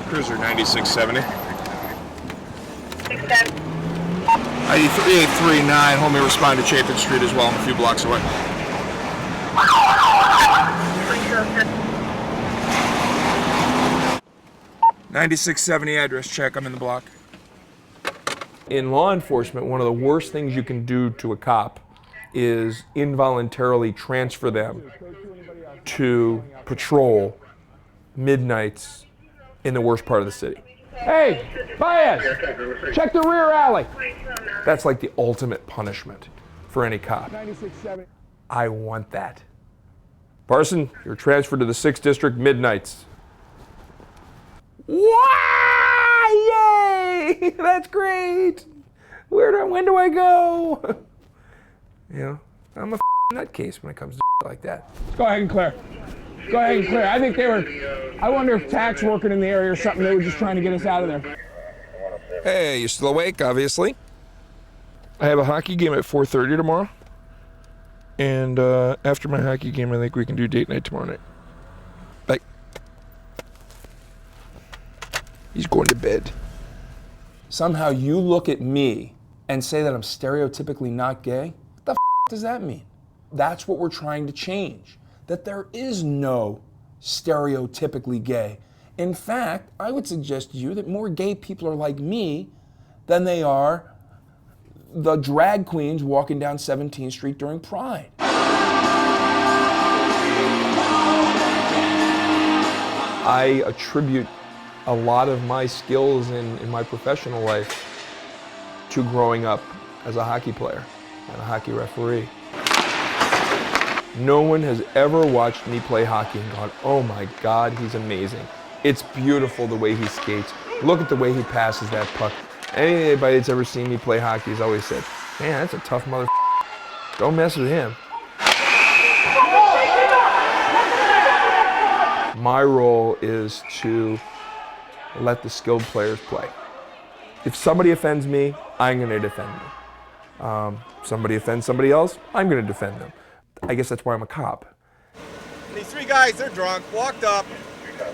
Cruiser 9670. 610. ID 3839, hold me respond to Chapin Street as well, I'm a few blocks away. 9670 address check, I'm in the block. In law enforcement, one of the worst things you can do to a cop is involuntarily transfer them to patrol midnights in the worst part of the city. Hey, Baez, check the rear alley. That's like the ultimate punishment for any cop. I want that. Parson, you're transferred to the 6th District midnights. Why? Yay! That's great. When do I go? You know, I'm a nutcase when it comes to like that. Go ahead and clear. Go ahead and clear. I think they were, I wonder if TAC's working in the area or something. They were just trying to get us out of there. Hey, you still awake, obviously? I have a hockey game at 4:30 tomorrow. And after my hockey game, I think we can do date night tomorrow night. Bye. He's going to bed. Somehow you look at me and say that I'm stereotypically not gay? What the does that mean? That's what we're trying to change. That there is no stereotypically gay. In fact, I would suggest to you that more gay people are like me than they are the drag queens walking down 17th Street during Pride. I attribute a lot of my skills in my professional life to growing up as a hockey player and a hockey referee. No one has ever watched me play hockey and gone, oh my God, he's amazing. It's beautiful the way he skates. Look at the way he passes that puck. Anybody that's ever seen me play hockey has always said, man, that's a tough mother. Don't mess with him. My role is to let the skilled players play. If somebody offends me, I'm going to defend them. Somebody offends somebody else, I'm going to defend them. I guess that's why I'm a cop. These 3 guys, they're drunk, walked up.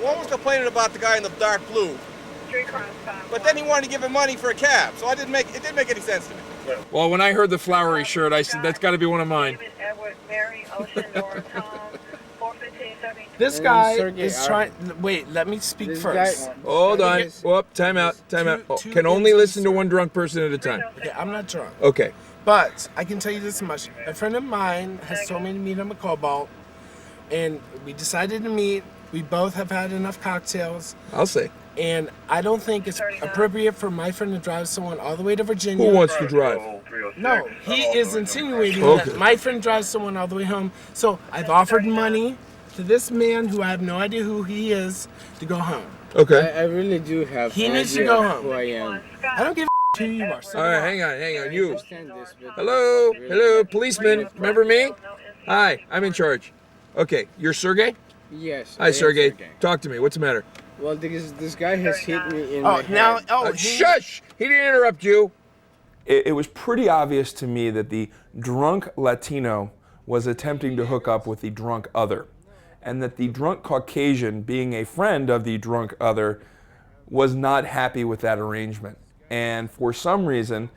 One was complaining about the guy in the dark blue. But then he wanted to give him money for a cab, so it didn't make any sense to me. Well, when I heard the flowery shirt, I said, that's got to be one of mine. This guy is trying. Wait, let me speak first. Hold on. Whoop, time out. Can only listen to one drunk person at a time. Okay, I'm not drunk. Okay. But I can tell you this much. A friend of mine has told me to meet him at Cobalt, and we decided to meet. We both have had enough cocktails. I'll say. And I don't think it's appropriate for my friend to drive someone all the way to Virginia. Who wants to drive? No, he is insinuating that my friend drives someone all the way home. So I've offered money to this man who I have no idea who he is to go home. Okay. I really do have. He needs to go home. Who I am. I don't give a who you are. So All right, hang on. You. Understand this, but Hello, policeman. Remember me? Hi, I'm in charge. Okay, you're Sergey? Yes. Hi, Sergey. Talk to me. What's the matter? Well, this guy has hit me in my head. Shush! He didn't interrupt you. It was pretty obvious to me that the drunk Latino was attempting to hook up with the drunk other, and that the drunk Caucasian, being a friend of the drunk other, was not happy with that arrangement, and for some reason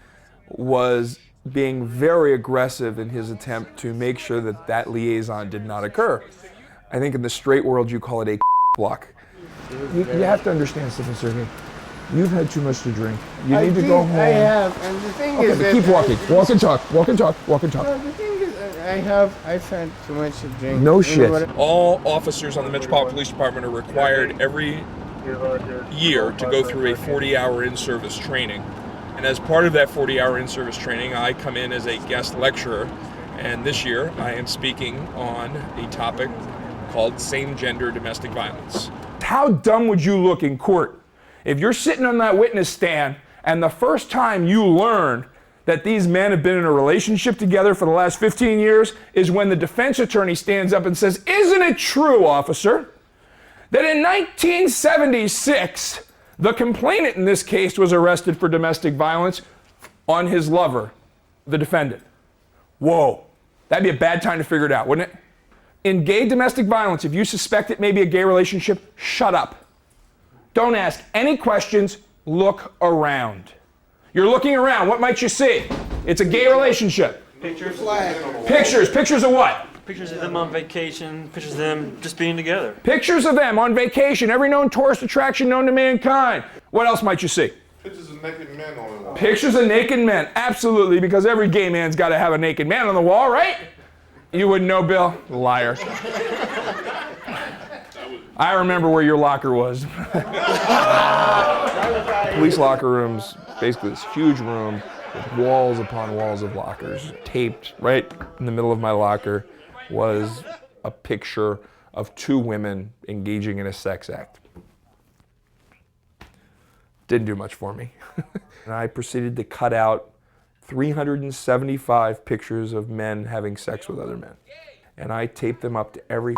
was being very aggressive in his attempt to make sure that that liaison did not occur. I think in the straight world you call it a block. You have to understand something, Sergey. You've had too much to drink. You need to go home. I have, and the thing is that... keep walking. Walk and talk. No, the thing is, I've had too much to drink. No shit. All officers on the Metropolitan Police Department are required every year to go through a 40-hour in-service training. And as part of that 40-hour in-service training, I come in as a guest lecturer. And this year, I am speaking on a topic called same-gender domestic violence. How dumb would you look in court if you're sitting on that witness stand and the first time you learn that these men have been in a relationship together for the last 15 years is when the defense attorney stands up and says, isn't it true, officer, that in 1976, the complainant in this case was arrested for domestic violence on his lover, the defendant? Whoa, that'd be a bad time to figure it out, wouldn't it? In gay domestic violence, if you suspect it may be a gay relationship, shut up. Don't ask any questions. Look around. You're looking around. What might you see? It's a gay relationship. Pictures. Pictures of what? Pictures of them on vacation, pictures of them just being together. Pictures of them on vacation, every known tourist attraction known to mankind. What else might you see? Pictures of naked men on the wall. Pictures of naked men, absolutely, because every gay man's got to have a naked man on the wall, right? You wouldn't know, Bill? Liar. I remember where your locker was. Police locker rooms, basically this huge room with walls upon walls of lockers. Taped right in the middle of my locker was a picture of two women engaging in a sex act. Didn't do much for me. And I proceeded to cut out 375 pictures of men having sex with other men. And I taped them up to every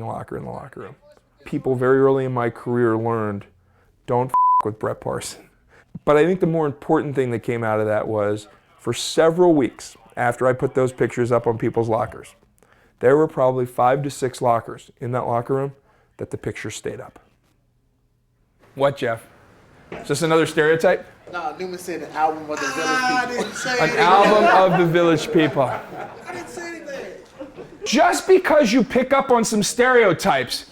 locker in the locker room. People very early in my career learned, don't with Brett Parson. But I think the more important thing that came out of that was, for several weeks after I put those pictures up on people's lockers, there were probably 5 to 6 lockers in that locker room that the pictures stayed up. What, Jeff? Is this another stereotype? No, Newman said an album of the Village People. An album of the Village People. I didn't say anything. Just because you pick up on some stereotypes,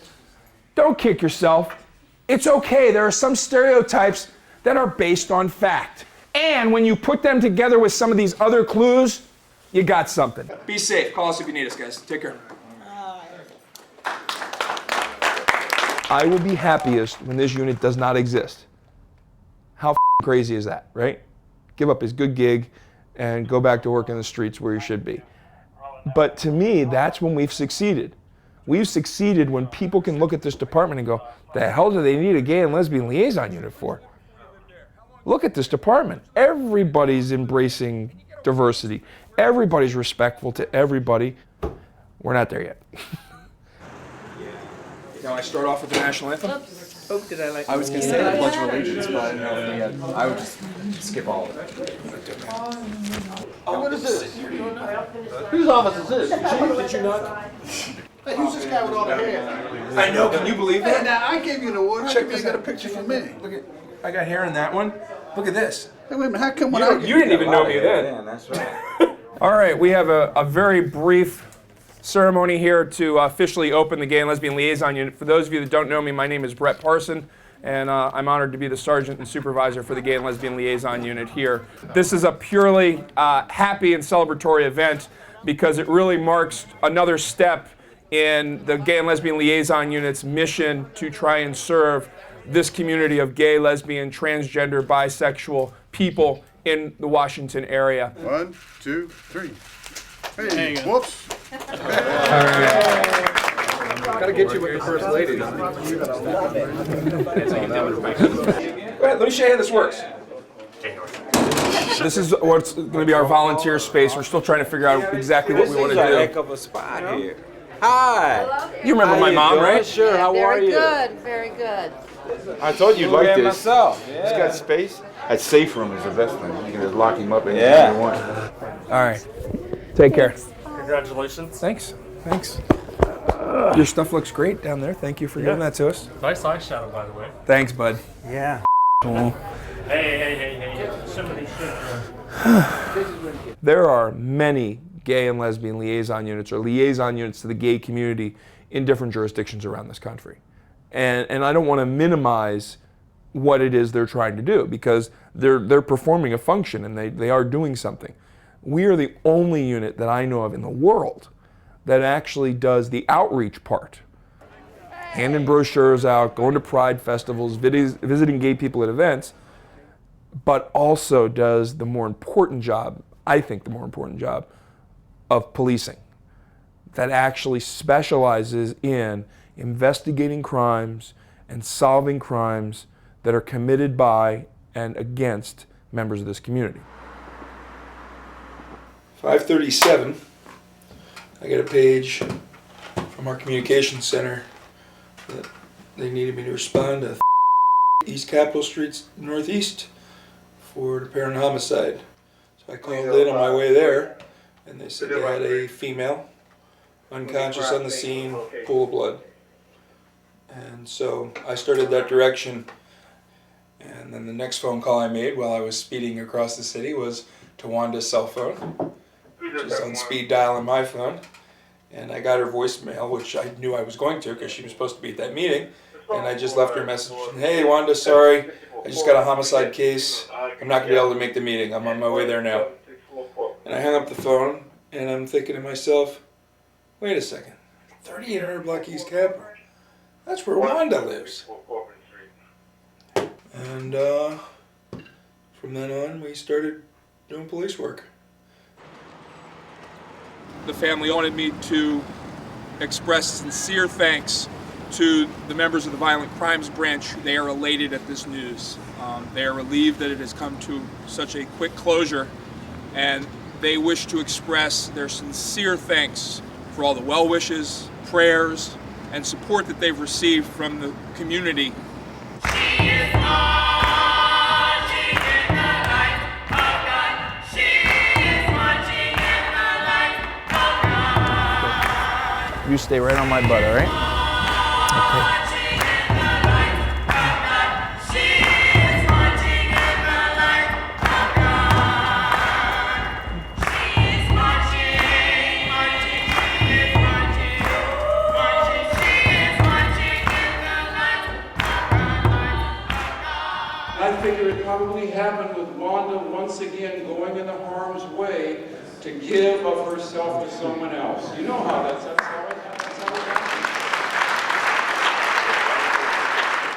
don't kick yourself. It's okay. There are some stereotypes that are based on fact. And when you put them together with some of these other clues, you got something. Be safe. Call us if you need us, guys. Take care. I will be happiest when this unit does not exist. How crazy is that, right? Give up his good gig and go back to work in the streets where he should be. But to me, that's when we've succeeded. We've succeeded when people can look at this department and go, the hell do they need a gay and lesbian liaison unit for? Look at this department. Everybody's embracing diversity. Everybody's respectful to everybody. We're not there yet. Now I start off with the national anthem. Oh, did I like? I was gonna say the Pledge of Allegiance, but I didn't know if we had. I would just skip all of it. Oh, what is this? Whose office is this? Did you not? Hey, who's this guy with all the hair? I know, can you believe Hey, that? now I gave you an award. How Check come you this got a out. picture for me? Look at, I got hair in that one. Look at this. Hey, wait a minute. How come when You didn't even know me then. That's right. All right, we have a very brief ceremony here to officially open the Gay and Lesbian Liaison Unit. For those of you that don't know me, my name is Brett Parson, and I'm honored to be the Sergeant and Supervisor for the Gay and Lesbian Liaison Unit here. This is a purely happy and celebratory event because it really marks another step in the Gay and Lesbian Liaison Unit's mission to try and serve this community of gay, lesbian, transgender, bisexual people in the Washington area. 1, 2, 3. Hey, whoops. Gotta get you with the first lady. Go ahead, let me show you how this works. This is what's going to be our volunteer space. We're still trying to figure out exactly what we want to do. Heck of a spot here. Hi. You remember my mom, right? Sure. How are you? Very good. I told you like this. Myself. It's got space. That safe room is the best thing. You can just lock him up anytime you want. All right. Take care. Congratulations. Thanks. Thanks. Your stuff looks great down there. Thank you for giving that to us. Nice eyeshadow, by the way. Thanks, bud. Yeah. Cool. Hey. Somebody should. There are many gay and lesbian liaison units or liaison units to the gay community in different jurisdictions around this country. And I don't want to minimize what it is they're trying to do because they're performing a function and they are doing something. We are the only unit that I know of in the world that actually does the outreach part. Handing brochures out, going to pride festivals, visiting gay people at events, but also does the more important job, I think the more important job, of policing. That actually specializes in investigating crimes and solving crimes that are committed by and against members of this community. 5:37, I get a page from our communications center that they needed me to respond to East Capitol Street's Northeast for an apparent homicide. So I called in on my way there, and they said they had a female, unconscious on the scene, pool of blood. And so I started that direction And then the next phone call I made while I was speeding across the city was to Wanda's cell phone, which is on speed dial on my phone. And I got her voicemail, which I knew I was going to because she was supposed to be at that meeting. And I just left her a message, hey Wanda, sorry, I just got a homicide case. I'm not going to be able to make the meeting. I'm on my way there now. And I hung up the phone, and I'm thinking to myself, wait a second, 3800 Block East Capitol. That's where Wanda lives. And from then on, we started doing police work. The family wanted me to express sincere thanks to the members of the Violent Crimes Branch. They are elated at this news. They are relieved that it has come to such a quick closure, and they wish to express their sincere thanks for all the well wishes, prayers, and support that they've received from the community. You stay right on my butt, all right? Okay. I figure it probably happened with Wanda once again going into harm's way to give of herself to someone else. You know how that's how it happens.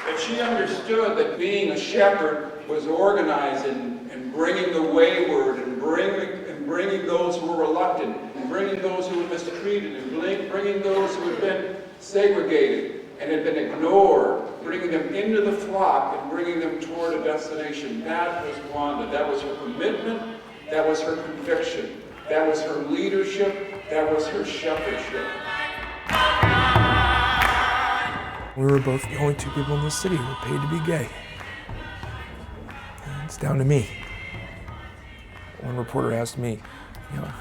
If she understood that being a shepherd was organizing and bringing the wayward and bringing those who were reluctant and bringing those who were mistreated and bringing those who had been segregated and had been ignored, bringing them into the flock and bringing them toward a destination. That was Wanda. That was her commitment. That was her conviction. That was her leadership. That was her shepherdship. We were both the only two people in this city who were paid to be gay. And it's down to me. One reporter asked me,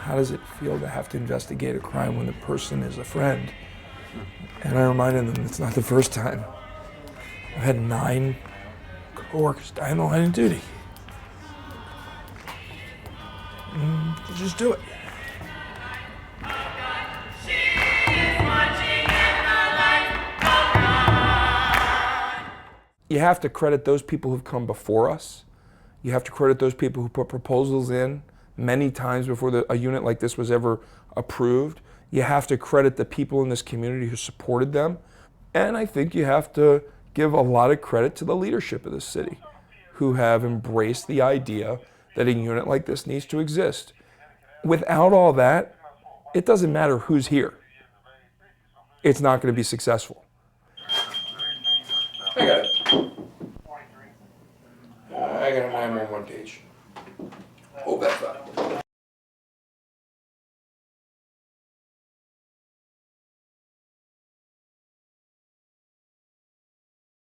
how does it feel to have to investigate a crime when the person is a friend? And I reminded them it's not the first time. I've had 9 coworkers die in the line of duty. Just do it. You have to credit those people who've come before us. You have to credit those people who put proposals in many times before a unit like this was ever approved. You have to credit the people in this community who supported them. And I think you have to give a lot of credit to the leadership of this city who have embraced the idea that a unit like this needs to exist. Without all that, it doesn't matter who's here. It's not going to be successful. I got it. I got a 911 page. Hold that thought.